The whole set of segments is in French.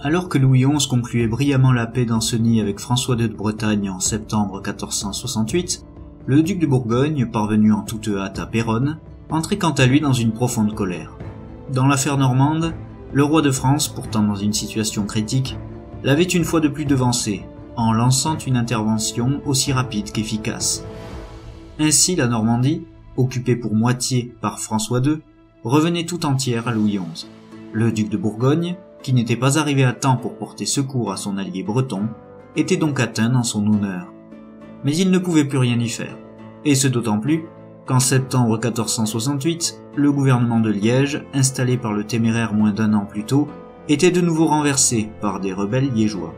Alors que Louis XI concluait brillamment la paix d'Ancenis avec François II de Bretagne en septembre 1468, le duc de Bourgogne, parvenu en toute hâte à Péronne, entrait quant à lui dans une profonde colère. Dans l'affaire normande, le roi de France, pourtant dans une situation critique, l'avait une fois de plus devancé, en lançant une intervention aussi rapide qu'efficace. Ainsi la Normandie, occupée pour moitié par François II, revenait tout entière à Louis XI. Le duc de Bourgogne, qui n'était pas arrivé à temps pour porter secours à son allié breton, était donc atteint dans son honneur. Mais il ne pouvait plus rien y faire, et ce d'autant plus qu'en septembre 1468, le gouvernement de Liège, installé par le Téméraire moins d'un an plus tôt, était de nouveau renversé par des rebelles liégeois.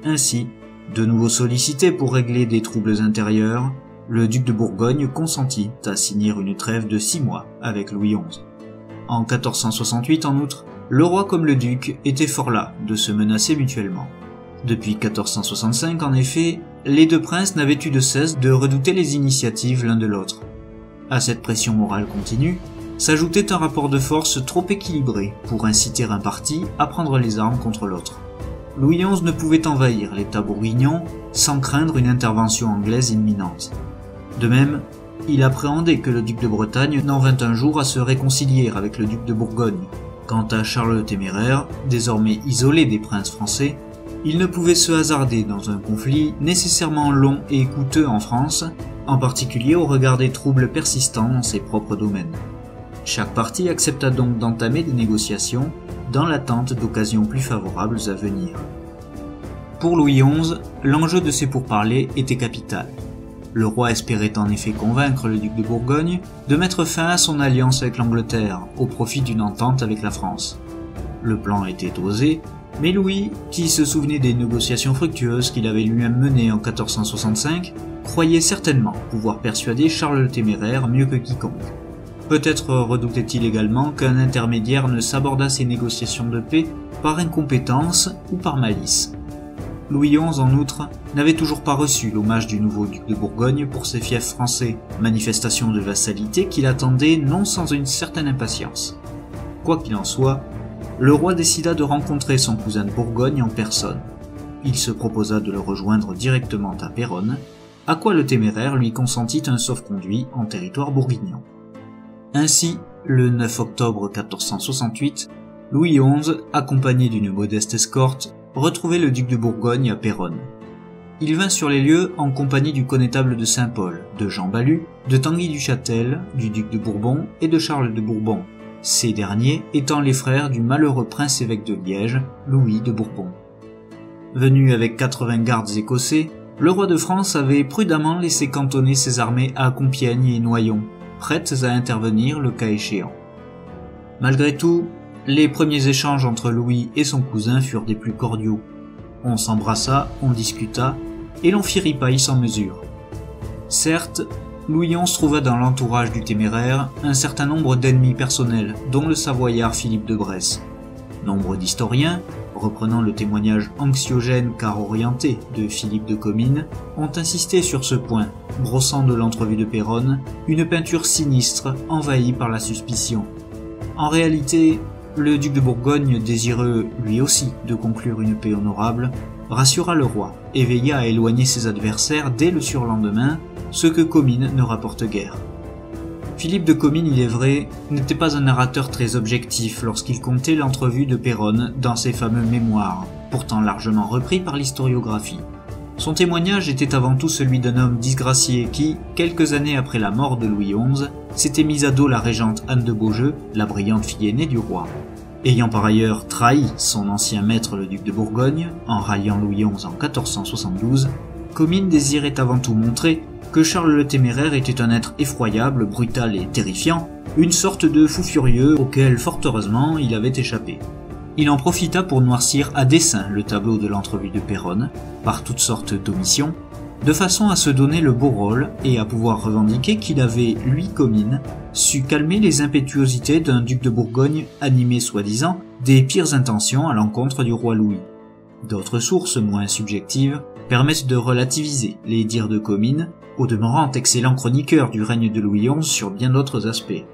Ainsi, de nouveau sollicité pour régler des troubles intérieurs, le duc de Bourgogne consentit à signer une trêve de 6 mois avec Louis XI. En 1468, en outre, le roi comme le duc étaient fort las de se menacer mutuellement. Depuis 1465, en effet, les deux princes n'avaient eu de cesse de redouter les initiatives l'un de l'autre. À cette pression morale continue, s'ajoutait un rapport de force trop équilibré pour inciter un parti à prendre les armes contre l'autre. Louis XI ne pouvait envahir l'État bourguignon sans craindre une intervention anglaise imminente. De même, il appréhendait que le duc de Bretagne n'en vînt un jour à se réconcilier avec le duc de Bourgogne. Quant à Charles le Téméraire, désormais isolé des princes français, il ne pouvait se hasarder dans un conflit nécessairement long et coûteux en France, en particulier au regard des troubles persistants dans ses propres domaines. Chaque parti accepta donc d'entamer des négociations dans l'attente d'occasions plus favorables à venir. Pour Louis XI, l'enjeu de ces pourparlers était capital. Le roi espérait en effet convaincre le duc de Bourgogne de mettre fin à son alliance avec l'Angleterre au profit d'une entente avec la France. Le plan était osé, mais Louis, qui se souvenait des négociations fructueuses qu'il avait lui-même menées en 1465, croyait certainement pouvoir persuader Charles le Téméraire mieux que quiconque. Peut-être redoutait-il également qu'un intermédiaire ne s'abordât ces négociations de paix par incompétence ou par malice. Louis XI, en outre, n'avait toujours pas reçu l'hommage du nouveau duc de Bourgogne pour ses fiefs français, manifestation de vassalité qu'il attendait non sans une certaine impatience. Quoi qu'il en soit, le roi décida de rencontrer son cousin de Bourgogne en personne. Il se proposa de le rejoindre directement à Péronne, à quoi le Téméraire lui consentit un sauf-conduit en territoire bourguignon. Ainsi, le 9 octobre 1468, Louis XI, accompagné d'une modeste escorte, retrouvait le duc de Bourgogne à Péronne. Il vint sur les lieux en compagnie du connétable de Saint-Paul, de Jean Balue, de Tanguy du Châtel, du duc de Bourbon et de Charles de Bourbon, ces derniers étant les frères du malheureux prince-évêque de Liège, Louis de Bourbon. Venu avec 80 gardes écossais, le roi de France avait prudemment laissé cantonner ses armées à Compiègne et Noyon, prêtes à intervenir le cas échéant. Malgré tout, les premiers échanges entre Louis et son cousin furent des plus cordiaux. On s'embrassa, on discuta, et l'on fit ripaille sans mesure. Certes, Louis XI trouva dans l'entourage du Téméraire un certain nombre d'ennemis personnels, dont le Savoyard Philippe de Bresse. Nombre d'historiens, reprenant le témoignage anxiogène car orienté de Philippe de Comines, ont insisté sur ce point, brossant de l'entrevue de Péronne une peinture sinistre envahie par la suspicion. En réalité, le duc de Bourgogne, désireux lui aussi de conclure une paix honorable, rassura le roi et veilla à éloigner ses adversaires dès le surlendemain, ce que Comines ne rapporte guère. Philippe de Comines, il est vrai, n'était pas un narrateur très objectif lorsqu'il comptait l'entrevue de Péronne dans ses fameux mémoires, pourtant largement repris par l'historiographie. Son témoignage était avant tout celui d'un homme disgracié qui, quelques années après la mort de Louis XI, s'était mis à dos la régente Anne de Beaujeu, la brillante fille aînée du roi. Ayant par ailleurs trahi son ancien maître le duc de Bourgogne, en ralliant Louis XI en 1472, Comines désirait avant tout montrer que Charles le Téméraire était un être effroyable, brutal et terrifiant, une sorte de fou furieux auquel, fort heureusement, il avait échappé. Il en profita pour noircir à dessein le tableau de l'entrevue de Péronne, par toutes sortes d'omissions, de façon à se donner le beau rôle et à pouvoir revendiquer qu'il avait, lui Comines, su calmer les impétuosités d'un duc de Bourgogne animé soi-disant des pires intentions à l'encontre du roi Louis. D'autres sources moins subjectives permettent de relativiser les dires de Comines, au demeurant excellent chroniqueur du règne de Louis XI sur bien d'autres aspects.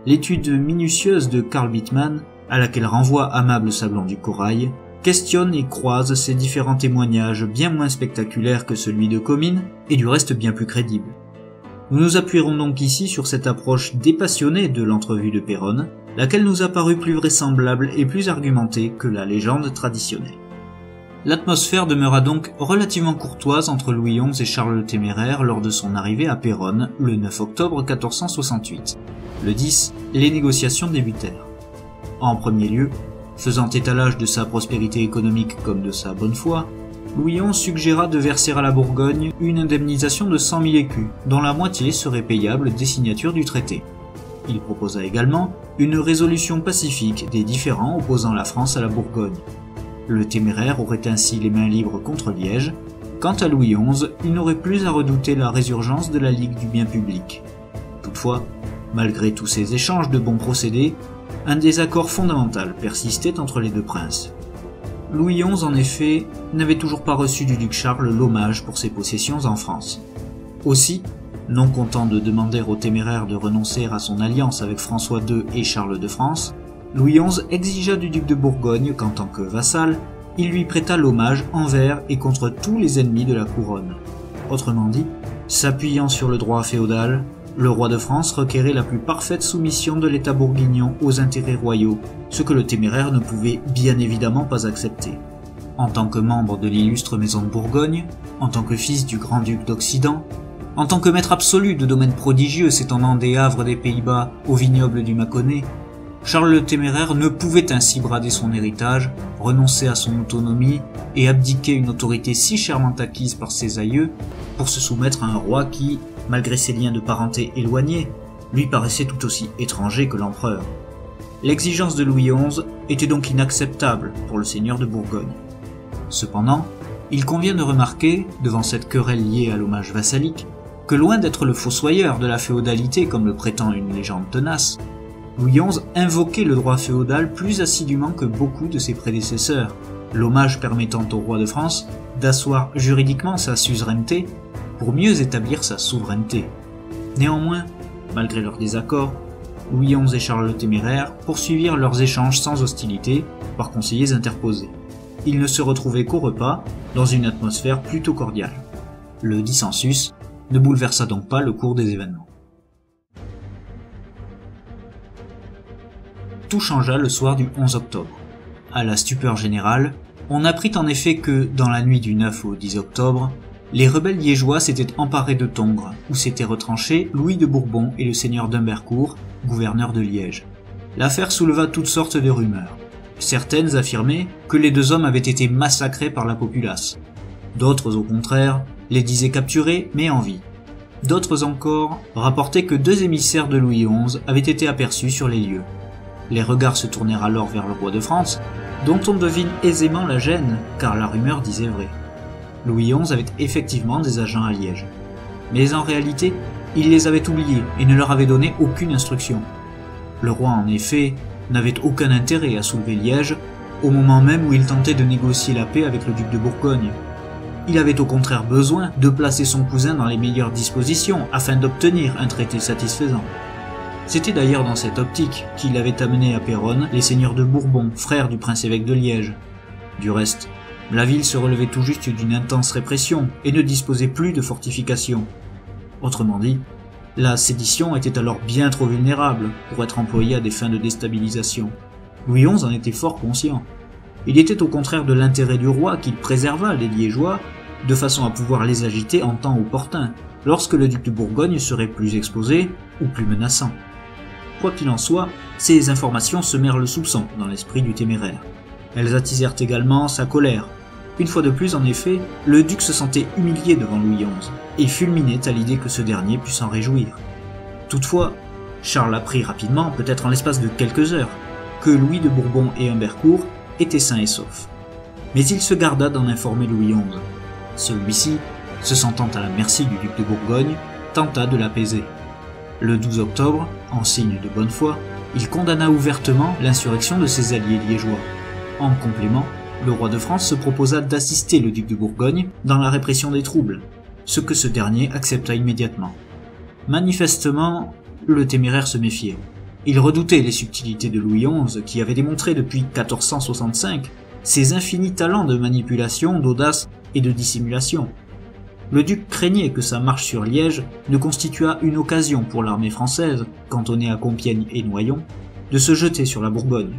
L'étude minutieuse de Karl Bittmann, à laquelle renvoie Amable Sablon du Corail, questionne et croise ces différents témoignages bien moins spectaculaires que celui de Comines et du reste bien plus crédibles. Nous nous appuierons donc ici sur cette approche dépassionnée de l'entrevue de Péronne, laquelle nous a paru plus vraisemblable et plus argumentée que la légende traditionnelle. L'atmosphère demeura donc relativement courtoise entre Louis XI et Charles le Téméraire lors de son arrivée à Péronne le 9 octobre 1468. Le 10, les négociations débutèrent. En premier lieu, faisant étalage de sa prospérité économique comme de sa bonne foi, Louis XI suggéra de verser à la Bourgogne une indemnisation de 100 000 écus, dont la moitié serait payable dès signature du traité. Il proposa également une résolution pacifique des différends opposant la France à la Bourgogne. Le Téméraire aurait ainsi les mains libres contre Liège. Quant à Louis XI, il n'aurait plus à redouter la résurgence de la Ligue du bien public. Toutefois, malgré tous ces échanges de bons procédés, un désaccord fondamental persistait entre les deux princes. Louis XI, en effet, n'avait toujours pas reçu du duc Charles l'hommage pour ses possessions en France. Aussi, non content de demander au Téméraire de renoncer à son alliance avec François II et Charles de France, Louis XI exigea du duc de Bourgogne qu'en tant que vassal, il lui prêta l'hommage envers et contre tous les ennemis de la couronne. Autrement dit, s'appuyant sur le droit féodal, le roi de France requérait la plus parfaite soumission de l'État bourguignon aux intérêts royaux, ce que le Téméraire ne pouvait bien évidemment pas accepter. En tant que membre de l'illustre maison de Bourgogne, en tant que fils du grand-duc d'Occident, en tant que maître absolu de domaines prodigieux s'étendant des havres des Pays-Bas aux vignobles du Mâconnais, Charles le Téméraire ne pouvait ainsi brader son héritage, renoncer à son autonomie et abdiquer une autorité si chèrement acquise par ses aïeux pour se soumettre à un roi qui, malgré ses liens de parenté éloignés, lui paraissait tout aussi étranger que l'empereur. L'exigence de Louis XI était donc inacceptable pour le seigneur de Bourgogne. Cependant, il convient de remarquer, devant cette querelle liée à l'hommage vassalique, que loin d'être le fossoyeur de la féodalité comme le prétend une légende tenace, Louis XI invoquait le droit féodal plus assidûment que beaucoup de ses prédécesseurs, l'hommage permettant au roi de France d'asseoir juridiquement sa suzeraineté pour mieux établir sa souveraineté. Néanmoins, malgré leurs désaccords, Louis XI et Charles le Téméraire poursuivirent leurs échanges sans hostilité par conseillers interposés. Ils ne se retrouvaient qu'au repas, dans une atmosphère plutôt cordiale. Le dissensus ne bouleversa donc pas le cours des événements. Tout changea le soir du 11 octobre. À la stupeur générale, on apprit en effet que, dans la nuit du 9 au 10 octobre, les rebelles liégeois s'étaient emparés de Tongres, où s'étaient retranchés Louis de Bourbon et le seigneur d'Humbercourt, gouverneur de Liège. L'affaire souleva toutes sortes de rumeurs. Certaines affirmaient que les deux hommes avaient été massacrés par la populace. D'autres, au contraire, les disaient capturés mais en vie. D'autres encore rapportaient que deux émissaires de Louis XI avaient été aperçus sur les lieux. Les regards se tournèrent alors vers le roi de France, dont on devine aisément la gêne, car la rumeur disait vrai. Louis XI avait effectivement des agents à Liège. Mais en réalité, il les avait oubliés et ne leur avait donné aucune instruction. Le roi, en effet, n'avait aucun intérêt à soulever Liège, au moment même où il tentait de négocier la paix avec le duc de Bourgogne. Il avait au contraire besoin de placer son cousin dans les meilleures dispositions afin d'obtenir un traité satisfaisant. C'était d'ailleurs dans cette optique qu'il avait amené à Péronne les seigneurs de Bourbon, frères du prince-évêque de Liège. Du reste, la ville se relevait tout juste d'une intense répression et ne disposait plus de fortifications. Autrement dit, la sédition était alors bien trop vulnérable pour être employée à des fins de déstabilisation. Louis XI en était fort conscient. Il était au contraire de l'intérêt du roi qu'il préserva les Liégeois, de façon à pouvoir les agiter en temps opportun, lorsque le duc de Bourgogne serait plus exposé ou plus menaçant. Quoi qu'il en soit, ces informations semèrent le soupçon dans l'esprit du Téméraire. Elles attisèrent également sa colère. Une fois de plus, en effet, le duc se sentait humilié devant Louis XI, et fulminait à l'idée que ce dernier pût s'en réjouir. Toutefois, Charles apprit rapidement, peut-être en l'espace de quelques heures, que Louis de Bourbon et Humbercourt étaient sains et saufs. Mais il se garda d'en informer Louis XI. Celui-ci, se sentant à la merci du duc de Bourgogne, tenta de l'apaiser. Le 12 octobre, en signe de bonne foi, il condamna ouvertement l'insurrection de ses alliés liégeois. En complément, le roi de France se proposa d'assister le duc de Bourgogne dans la répression des troubles, ce que ce dernier accepta immédiatement. Manifestement, le Téméraire se méfiait. Il redoutait les subtilités de Louis XI qui avait démontré depuis 1465 ses infinis talents de manipulation, d'audace et de dissimulation. Le duc craignait que sa marche sur Liège ne constituât une occasion pour l'armée française, cantonnée à Compiègne et Noyon, de se jeter sur la Bourgogne.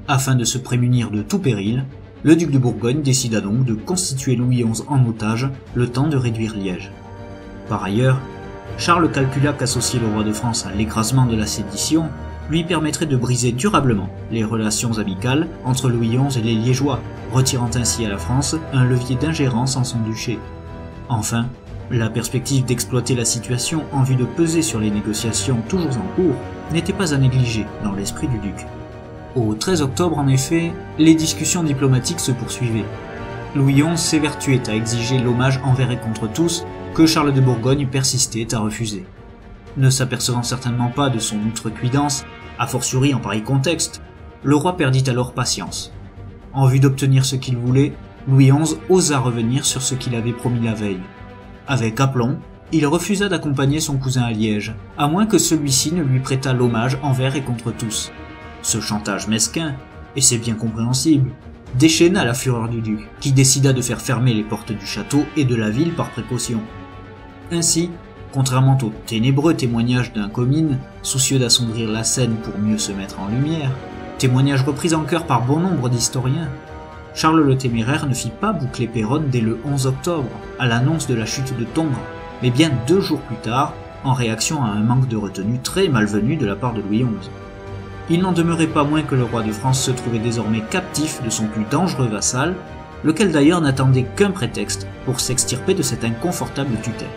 Afin de se prémunir de tout péril, le duc de Bourgogne décida donc de constituer Louis XI en otage le temps de réduire Liège. Par ailleurs, Charles calcula qu'associer le roi de France à l'écrasement de la sédition lui permettrait de briser durablement les relations amicales entre Louis XI et les Liégeois, retirant ainsi à la France un levier d'ingérence en son duché. Enfin, la perspective d'exploiter la situation en vue de peser sur les négociations toujours en cours n'était pas à négliger dans l'esprit du duc. Au 13 octobre, en effet, les discussions diplomatiques se poursuivaient. Louis XI s'évertuait à exiger l'hommage envers et contre tous que Charles de Bourgogne persistait à refuser. Ne s'apercevant certainement pas de son outrecuidance, a fortiori en pareil contexte, le roi perdit alors patience. En vue d'obtenir ce qu'il voulait, Louis XI osa revenir sur ce qu'il avait promis la veille. Avec aplomb, il refusa d'accompagner son cousin à Liège, à moins que celui-ci ne lui prêtât l'hommage envers et contre tous. Ce chantage mesquin, et c'est bien compréhensible, déchaîna la fureur du duc, qui décida de faire fermer les portes du château et de la ville par précaution. Ainsi, contrairement aux ténébreux témoignages d'un commine, soucieux d'assombrir la scène pour mieux se mettre en lumière, témoignages repris en chœur par bon nombre d'historiens, Charles le Téméraire ne fit pas boucler Péronne dès le 11 octobre, à l'annonce de la chute de Tongres, mais bien 2 jours plus tard, en réaction à un manque de retenue très malvenu de la part de Louis XI. Il n'en demeurait pas moins que le roi de France se trouvait désormais captif de son plus dangereux vassal, lequel d'ailleurs n'attendait qu'un prétexte pour s'extirper de cette inconfortable tutelle.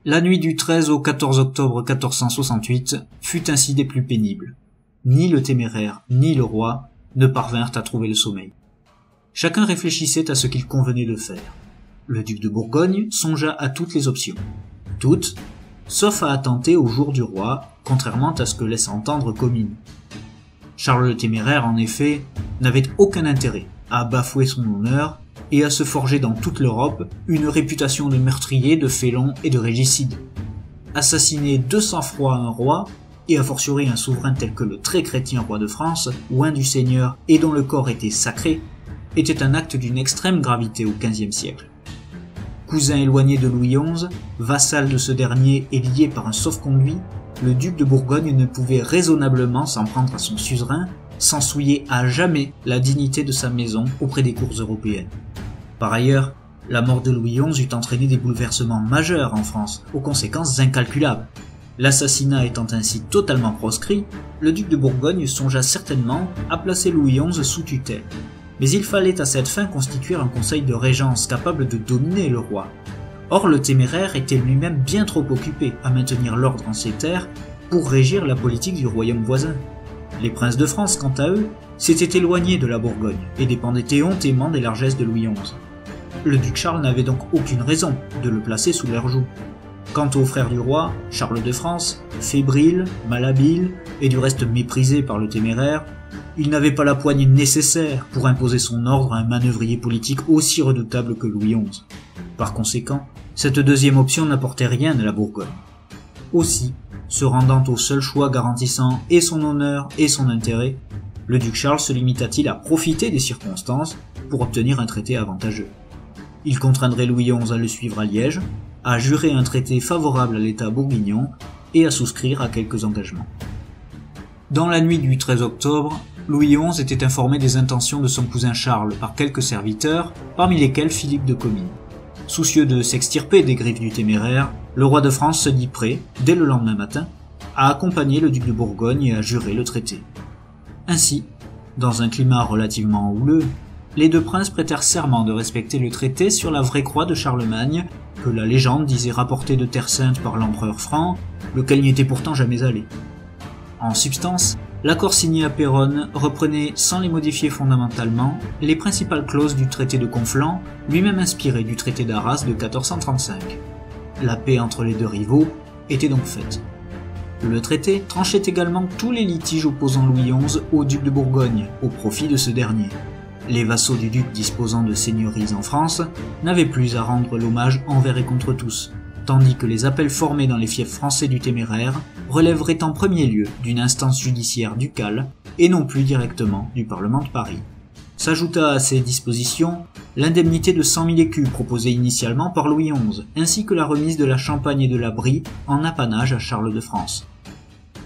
La nuit du 13 au 14 octobre 1468 fut ainsi des plus pénibles. Ni le Téméraire, ni le roi ne parvinrent à trouver le sommeil. Chacun réfléchissait à ce qu'il convenait de faire. Le duc de Bourgogne songea à toutes les options. Toutes, sauf à attenter au jour du roi, contrairement à ce que laisse entendre Comines. Charles le Téméraire, en effet, n'avait aucun intérêt à bafouer son honneur et à se forger dans toute l'Europe une réputation de meurtrier, de félon et de régicide. Assassiner de sang-froid un roi, et a fortiori un souverain tel que le très chrétien roi de France, oint du Seigneur et dont le corps était sacré, était un acte d'une extrême gravité au XVe siècle. Cousin éloigné de Louis XI, vassal de ce dernier et lié par un sauf-conduit, le duc de Bourgogne ne pouvait raisonnablement s'en prendre à son suzerain sans souiller à jamais la dignité de sa maison auprès des cours européennes. Par ailleurs, la mort de Louis XI eût entraîné des bouleversements majeurs en France, aux conséquences incalculables. L'assassinat étant ainsi totalement proscrit, le duc de Bourgogne songea certainement à placer Louis XI sous tutelle. Mais il fallait à cette fin constituer un conseil de régence capable de dominer le roi. Or le Téméraire était lui-même bien trop occupé à maintenir l'ordre en ces terres pour régir la politique du royaume voisin. Les princes de France, quant à eux, s'étaient éloignés de la Bourgogne et dépendaient éhontément des largesses de Louis XI. Le duc Charles n'avait donc aucune raison de le placer sous leur joug. Quant au frère du roi, Charles de France, fébrile, malhabile et du reste méprisé par le Téméraire, il n'avait pas la poigne nécessaire pour imposer son ordre à un manœuvrier politique aussi redoutable que Louis XI. Par conséquent, cette deuxième option n'apportait rien à la Bourgogne. Aussi, se rendant au seul choix garantissant et son honneur et son intérêt, le duc Charles se limita-t-il à profiter des circonstances pour obtenir un traité avantageux. Il contraindrait Louis XI à le suivre à Liège, à jurer un traité favorable à l'État bourguignon et à souscrire à quelques engagements. Dans la nuit du 13 octobre, Louis XI était informé des intentions de son cousin Charles par quelques serviteurs, parmi lesquels Philippe de Comines. Soucieux de s'extirper des griffes du Téméraire, le roi de France se dit prêt, dès le lendemain matin, à accompagner le duc de Bourgogne et à jurer le traité. Ainsi, dans un climat relativement houleux, les deux princes prêtèrent serment de respecter le traité sur la vraie croix de Charlemagne, que la légende disait rapporter de Terre Sainte par l'empereur Franc, lequel n'y était pourtant jamais allé. En substance, l'accord signé à Péronne reprenait, sans les modifier fondamentalement, les principales clauses du traité de Conflans, lui-même inspiré du traité d'Arras de 1435. La paix entre les deux rivaux était donc faite. Le traité tranchait également tous les litiges opposant Louis XI au duc de Bourgogne, au profit de ce dernier. Les vassaux du duc disposant de seigneuries en France n'avaient plus à rendre l'hommage envers et contre tous, tandis que les appels formés dans les fiefs français du Téméraire relèverait en premier lieu d'une instance judiciaire ducale et non plus directement du Parlement de Paris. S'ajouta à ces dispositions l'indemnité de 100 000 écus proposée initialement par Louis XI, ainsi que la remise de la Champagne et de la Brie en apanage à Charles de France.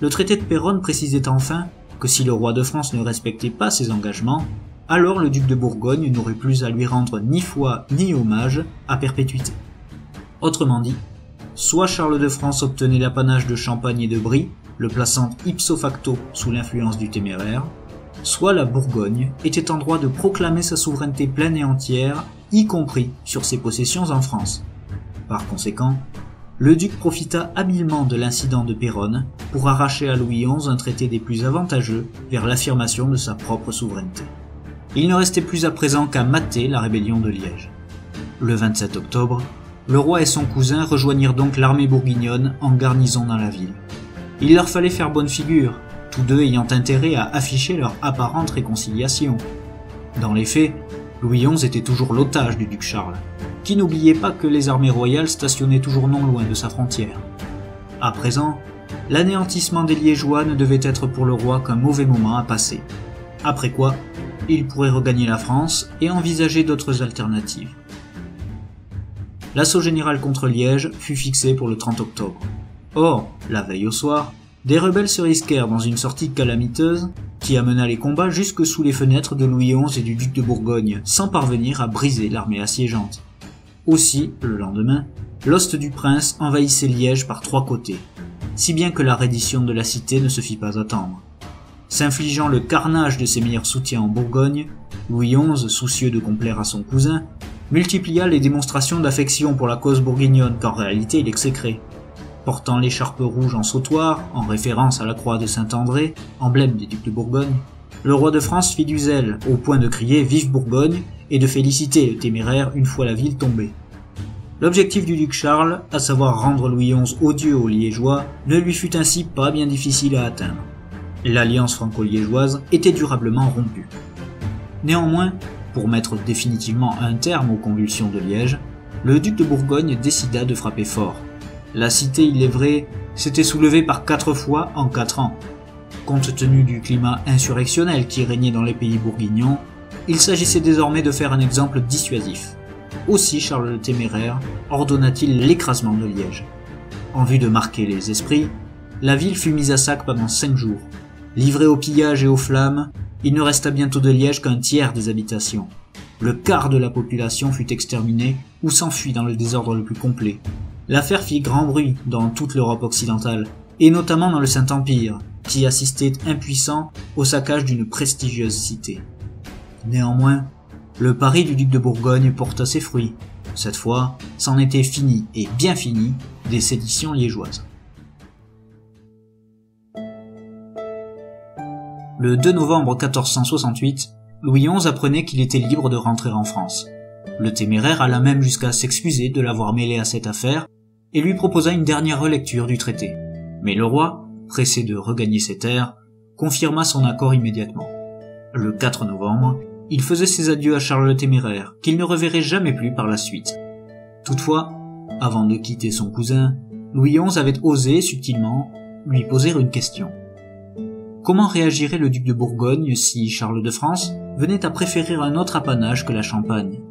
Le traité de Péronne précisait enfin que si le roi de France ne respectait pas ses engagements, alors le duc de Bourgogne n'aurait plus à lui rendre ni foi ni hommage à perpétuité. Autrement dit, soit Charles de France obtenait l'apanage de Champagne et de Brie, le plaçant ipso facto sous l'influence du Téméraire, soit la Bourgogne était en droit de proclamer sa souveraineté pleine et entière, y compris sur ses possessions en France. Par conséquent, le duc profita habilement de l'incident de Péronne pour arracher à Louis XI un traité des plus avantageux vers l'affirmation de sa propre souveraineté. Il ne restait plus à présent qu'à mater la rébellion de Liège. Le 27 octobre, le roi et son cousin rejoignirent donc l'armée bourguignonne en garnison dans la ville. Il leur fallait faire bonne figure, tous deux ayant intérêt à afficher leur apparente réconciliation. Dans les faits, Louis XI était toujours l'otage du duc Charles, qui n'oubliait pas que les armées royales stationnaient toujours non loin de sa frontière. À présent, l'anéantissement des Liégeois ne devait être pour le roi qu'un mauvais moment à passer, après quoi il pourrait regagner la France et envisager d'autres alternatives. L'assaut général contre Liège fut fixé pour le 30 octobre. Or, la veille au soir, des rebelles se risquèrent dans une sortie calamiteuse qui amena les combats jusque sous les fenêtres de Louis XI et du duc de Bourgogne, sans parvenir à briser l'armée assiégeante. Aussi, le lendemain, l'host du prince envahissait Liège par 3 côtés, si bien que la reddition de la cité ne se fit pas attendre. S'infligeant le carnage de ses meilleurs soutiens en Bourgogne, Louis XI, soucieux de complaire à son cousin, multiplia les démonstrations d'affection pour la cause bourguignonne qu'en réalité il exécrait. Portant l'écharpe rouge en sautoir, en référence à la croix de Saint-André, emblème des ducs de Bourgogne, le roi de France fit du zèle, au point de crier « Vive Bourgogne !» et de féliciter le Téméraire une fois la ville tombée. L'objectif du duc Charles, à savoir rendre Louis XI odieux aux Liégeois, ne lui fut ainsi pas bien difficile à atteindre. L'alliance franco-liégeoise était durablement rompue. Néanmoins, pour mettre définitivement un terme aux convulsions de Liège, le duc de Bourgogne décida de frapper fort. La cité, il est vrai, s'était soulevée par 4 fois en 4 ans. Compte tenu du climat insurrectionnel qui régnait dans les pays bourguignons, il s'agissait désormais de faire un exemple dissuasif. Aussi Charles le Téméraire ordonna-t-il l'écrasement de Liège. En vue de marquer les esprits, la ville fut mise à sac pendant 5 jours. Livrée au pillage et aux flammes, il ne resta bientôt de Liège qu'un tiers des habitations. Le quart de la population fut exterminé ou s'enfuit dans le désordre le plus complet. L'affaire fit grand bruit dans toute l'Europe occidentale, et notamment dans le Saint-Empire, qui assistait impuissant au saccage d'une prestigieuse cité. Néanmoins, le pari du duc de Bourgogne porta ses fruits. Cette fois, c'en était fini, et bien fini, des séditions liégeoises. Le 2 novembre 1468, Louis XI apprenait qu'il était libre de rentrer en France. Le Téméraire alla même jusqu'à s'excuser de l'avoir mêlé à cette affaire et lui proposa une dernière relecture du traité. Mais le roi, pressé de regagner ses terres, confirma son accord immédiatement. Le 4 novembre, il faisait ses adieux à Charles le Téméraire, qu'il ne reverrait jamais plus par la suite. Toutefois, avant de quitter son cousin, Louis XI avait osé, subtilement, lui poser une question. Comment réagirait le duc de Bourgogne si Charles de France venait à préférer un autre apanage que la Champagne?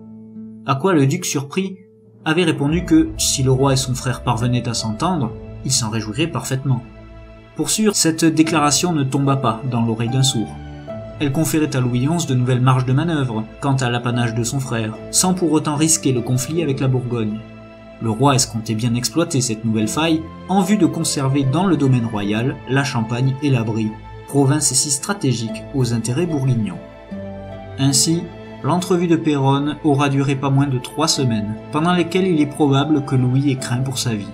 À quoi le duc, surpris, avait répondu que, si le roi et son frère parvenaient à s'entendre, il s'en réjouirait parfaitement. Pour sûr, cette déclaration ne tomba pas dans l'oreille d'un sourd. Elle conférait à Louis XI de nouvelles marges de manœuvre quant à l'apanage de son frère, sans pour autant risquer le conflit avec la Bourgogne. Le roi escomptait bien exploiter cette nouvelle faille en vue de conserver dans le domaine royal la Champagne et la Brie, provinces si stratégiques aux intérêts bourguignons. Ainsi, l'entrevue de Péronne aura duré pas moins de 3 semaines, pendant lesquelles il est probable que Louis ait craint pour sa vie.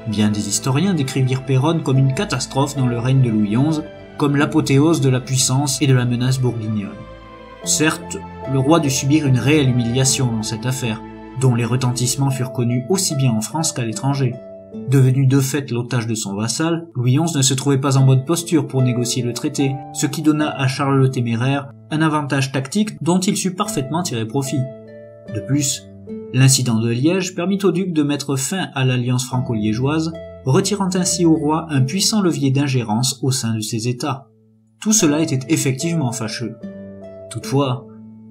Bien des historiens décrivirent Péronne comme une catastrophe dans le règne de Louis XI, comme l'apothéose de la puissance et de la menace bourguignonne. Certes, le roi dut subir une réelle humiliation dans cette affaire, dont les retentissements furent connus aussi bien en France qu'à l'étranger. Devenu de fait l'otage de son vassal, Louis XI ne se trouvait pas en bonne posture pour négocier le traité, ce qui donna à Charles le Téméraire un avantage tactique dont il sut parfaitement tirer profit. De plus, l'incident de Liège permit au duc de mettre fin à l'alliance franco-liégeoise, retirant ainsi au roi un puissant levier d'ingérence au sein de ses États. Tout cela était effectivement fâcheux. Toutefois,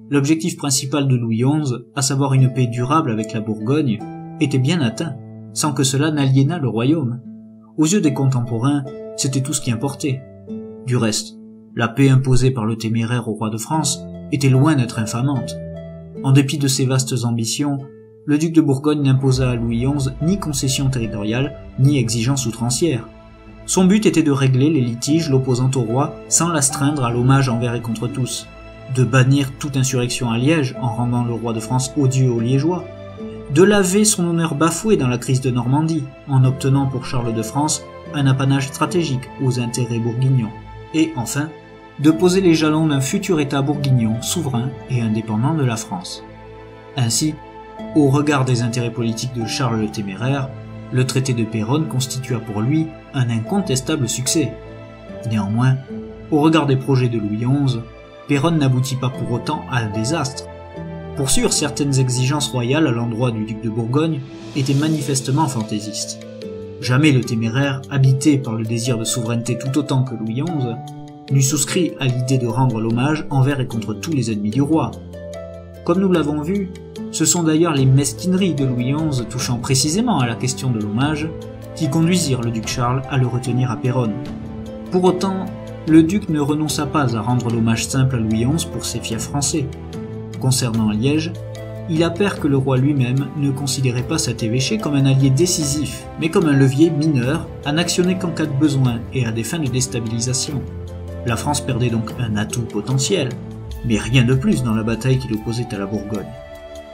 l'objectif principal de Louis XI, à savoir une paix durable avec la Bourgogne, était bien atteint, sans que cela n'aliénât le royaume. Aux yeux des contemporains, c'était tout ce qui importait. Du reste, la paix imposée par le téméraire au roi de France était loin d'être infamante. En dépit de ses vastes ambitions, le duc de Bourgogne n'imposa à Louis XI ni concession territoriale, ni exigence outrancière. Son but était de régler les litiges l'opposant au roi sans l'astreindre à l'hommage envers et contre tous, de bannir toute insurrection à Liège en rendant le roi de France odieux aux Liégeois, de laver son honneur bafoué dans la crise de Normandie en obtenant pour Charles de France un apanage stratégique aux intérêts bourguignons, et enfin, de poser les jalons d'un futur État bourguignon souverain et indépendant de la France. Ainsi, au regard des intérêts politiques de Charles le Téméraire, le traité de Péronne constitua pour lui un incontestable succès. Néanmoins, au regard des projets de Louis XI, Péronne n'aboutit pas pour autant à un désastre. Pour sûr, certaines exigences royales à l'endroit du duc de Bourgogne étaient manifestement fantaisistes. Jamais le Téméraire, habité par le désir de souveraineté tout autant que Louis XI, n'eût souscrit à l'idée de rendre l'hommage envers et contre tous les ennemis du roi. Comme nous l'avons vu, ce sont d'ailleurs les mesquineries de Louis XI touchant précisément à la question de l'hommage qui conduisirent le duc Charles à le retenir à Péronne. Pour autant, le duc ne renonça pas à rendre l'hommage simple à Louis XI pour ses fiefs français. Concernant Liège, il appert que le roi lui-même ne considérait pas cet évêché comme un allié décisif, mais comme un levier mineur à n'actionner qu'en cas de besoin et à des fins de déstabilisation. La France perdait donc un atout potentiel, mais rien de plus dans la bataille qui l'opposait à la Bourgogne.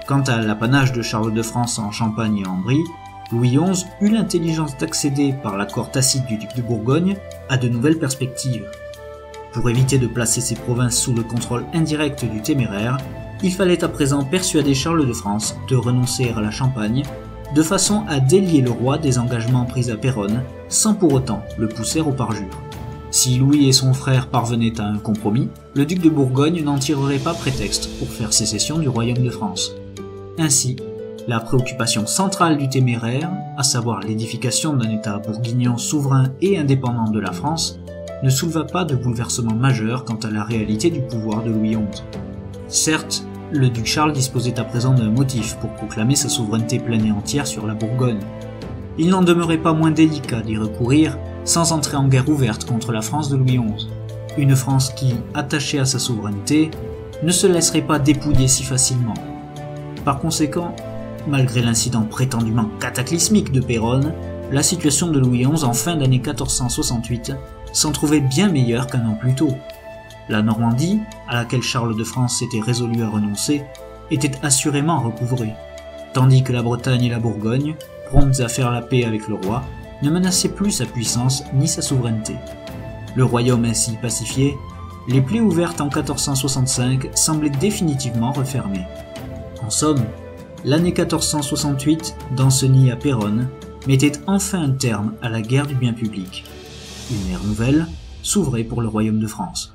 Quant à l'apanage de Charles de France en Champagne et en Brie, Louis XI eut l'intelligence d'accéder, par l'accord tacite du duc de Bourgogne, à de nouvelles perspectives. Pour éviter de placer ces provinces sous le contrôle indirect du Téméraire, il fallait à présent persuader Charles de France de renoncer à la Champagne, de façon à délier le roi des engagements pris à Péronne, sans pour autant le pousser au parjure. Si Louis et son frère parvenaient à un compromis, le duc de Bourgogne n'en tirerait pas prétexte pour faire sécession du royaume de France. Ainsi, la préoccupation centrale du Téméraire, à savoir l'édification d'un État bourguignon souverain et indépendant de la France, ne souleva pas de bouleversement majeur quant à la réalité du pouvoir de Louis XI. Certes, le duc Charles disposait à présent d'un motif pour proclamer sa souveraineté pleine et entière sur la Bourgogne. Il n'en demeurait pas moins délicat d'y recourir sans entrer en guerre ouverte contre la France de Louis XI. Une France qui, attachée à sa souveraineté, ne se laisserait pas dépouiller si facilement. Par conséquent, malgré l'incident prétendument cataclysmique de Péronne, la situation de Louis XI en fin d'année 1468 s'en trouvait bien meilleure qu'un an plus tôt. La Normandie, à laquelle Charles de France s'était résolu à renoncer, était assurément recouvrée, tandis que la Bretagne et la Bourgogne, promptes à faire la paix avec le roi, ne menaçaient plus sa puissance ni sa souveraineté. Le royaume ainsi pacifié, les plaies ouvertes en 1465 semblaient définitivement refermées. En somme, l'année 1468, d'Ancenis à Péronne, mettait enfin un terme à la guerre du bien public. Une ère nouvelle s'ouvrait pour le royaume de France.